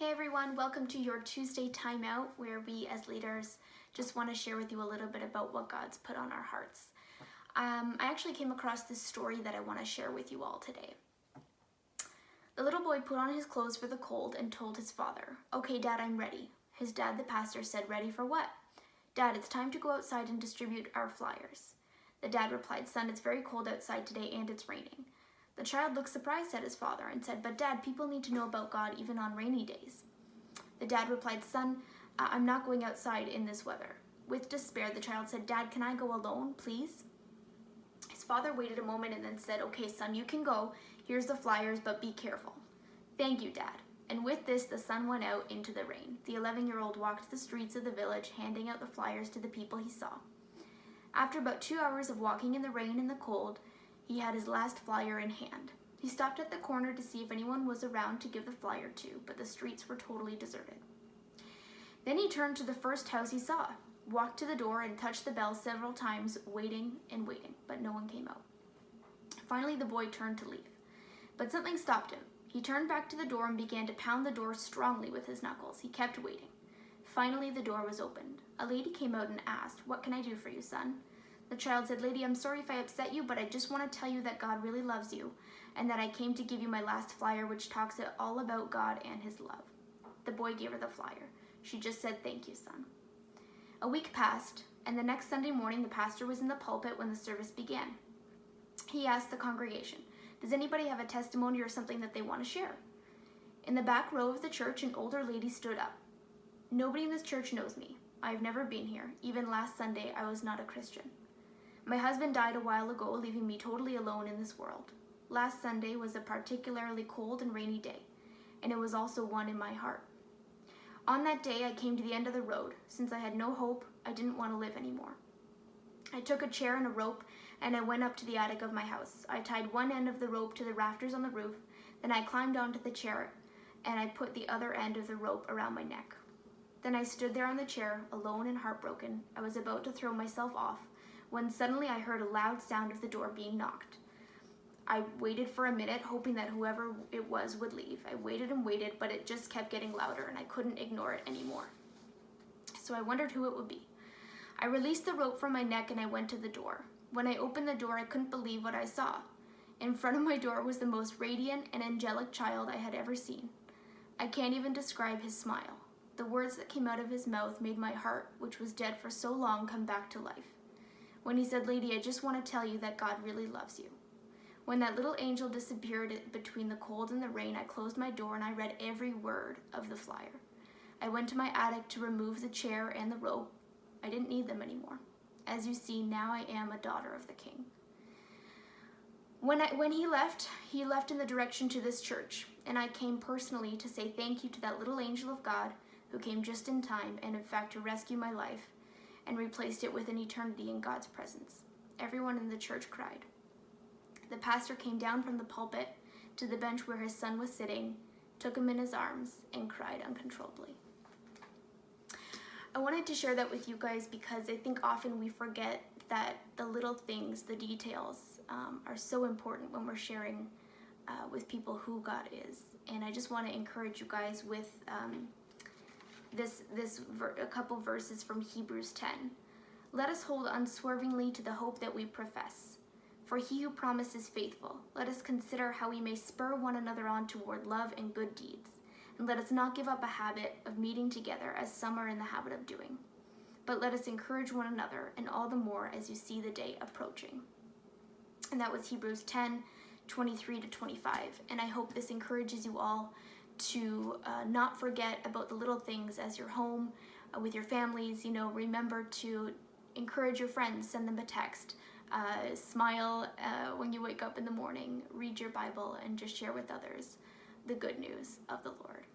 Hey everyone, welcome to your Tuesday Timeout, where we as leaders just want to share with you a little bit about what God's put on our hearts. I actually came across this story that I want to share with you all today. The little boy put on his clothes for the cold and told his father, "Okay, Dad, I'm ready." His dad, the pastor, said, "Ready for what?" "Dad, it's time to go outside and distribute our flyers." The dad replied, "Son, it's very cold outside today and it's raining." The child looked surprised at his father and said, "But Dad, people need to know about God even on rainy days." The dad replied, "Son, I'm not going outside in this weather." With despair, the child said, "Dad, can I go alone, please?" His father waited a moment and then said, "Okay, son, you can go. Here's the flyers, but be careful." "Thank you, Dad." And with this, the son went out into the rain. The 11-year-old walked the streets of the village, handing out the flyers to the people he saw. After about 2 hours of walking in the rain and the cold, he had his last flyer in hand. He stopped at the corner to see if anyone was around to give the flyer to, but the streets were totally deserted. Then he turned to the first house he saw, walked to the door, and touched the bell several times, waiting and waiting, but no one came out. Finally, the boy turned to leave, but something stopped him. He turned back to the door and began to pound the door strongly with his knuckles. He kept waiting. Finally, the door was opened. A lady came out and asked, "What can I do for you, son?" The child said, "Lady, I'm sorry if I upset you, but I just want to tell you that God really loves you and that I came to give you my last flyer, which talks all about God and his love." The boy gave her the flyer. She just said, "Thank you, son." A week passed, and the next Sunday morning, the pastor was in the pulpit when the service began. He asked the congregation, "Does anybody have a testimony or something that they want to share?" In the back row of the church, an older lady stood up. "Nobody in this church knows me. I've never been here. Even last Sunday, I was not a Christian. My husband died a while ago, leaving me totally alone in this world. Last Sunday was a particularly cold and rainy day, and it was also one in my heart. On that day, I came to the end of the road. Since I had no hope, I didn't want to live anymore. I took a chair and a rope, and I went up to the attic of my house. I tied one end of the rope to the rafters on the roof, then I climbed onto the chair, and I put the other end of the rope around my neck. Then I stood there on the chair, alone and heartbroken. I was about to throw myself off, when suddenly I heard a loud sound of the door being knocked. I waited for a minute, hoping that whoever it was would leave. I waited and waited, but it just kept getting louder, and I couldn't ignore it anymore. So I wondered who it would be. I released the rope from my neck and I went to the door. When I opened the door, I couldn't believe what I saw. In front of my door was the most radiant and angelic child I had ever seen. I can't even describe his smile. The words that came out of his mouth made my heart, which was dead for so long, come back to life. When he said, "Lady, I just want to tell you that God really loves you." When that little angel disappeared between the cold and the rain, I closed my door and I read every word of the flyer. I went to my attic to remove the chair and the rope. I didn't need them anymore. As you see, now I am a daughter of the King. When he left in the direction to this church, and I came personally to say thank you to that little angel of God who came just in time and in fact to rescue my life and replaced it with an eternity in God's presence. Everyone in the church cried. The pastor came down from the pulpit to the bench where his son was sitting, took him in his arms, and cried uncontrollably. I wanted to share that with you guys because I think often we forget that the little things, the details, are so important when we're sharing with people who God is. And I just want to encourage you guys with a couple verses from Hebrews 10. "Let us hold unswervingly to the hope that we profess. For he who promised is faithful. Let us consider how we may spur one another on toward love and good deeds. And let us not give up a habit of meeting together as some are in the habit of doing. But let us encourage one another, and all the more as you see the day approaching." And that was Hebrews 10:23-25. And I hope this encourages you all to not forget about the little things as you're home with your families. Remember to encourage your friends, send them a text, smile when you wake up in the morning, read your Bible, and just share with others the good news of the Lord.